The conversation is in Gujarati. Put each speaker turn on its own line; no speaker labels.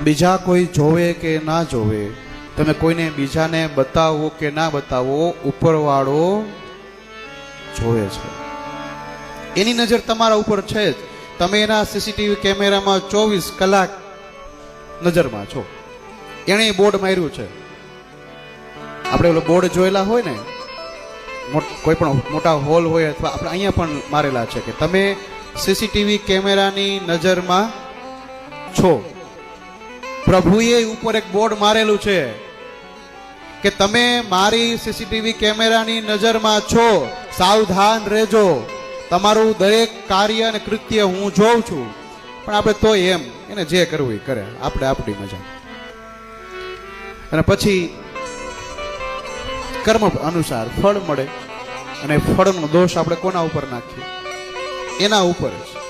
બીજા કોઈ જોવે કે ના જોવે, તમે કોઈને બીજાને બતાવો કે ના બતાવો, ઉપરવાળો જોવે છે. એની નજર તમારા ઉપર છે જ. તમે એના સીસીટીવી કેમેરામાં 24 કલાક નજરમાં છો. એણે બોર્ડ માર્યું છે. આપણે ઓલો બોર્ડ જોયેલા હોય ને, કોઈ પણ મોટા હોલ હોય અથવા આપણે અહીંયા પણ મારેલા છે કે તમે સીસીટીવી કેમેરાની નજરમાં છો. પ્રભુએ ઉપર એક બોર્ડ મારેલું છે કે તમે મારી સીસીટીવી કેમેરાની નજરમાં છો, સાવધાન રહેજો, તમારું દરેક કાર્ય અને કૃત્ય હું જોઉં છું. પણ આપણે તો એમ એને જે કરવું એ કરે, આપણે આપણી મજા. અને પછી કર્મ અનુસાર ફળ મળે, અને ફળનો દોષ આપણે કોના ઉપર નાખીએ? એના ઉપર જ.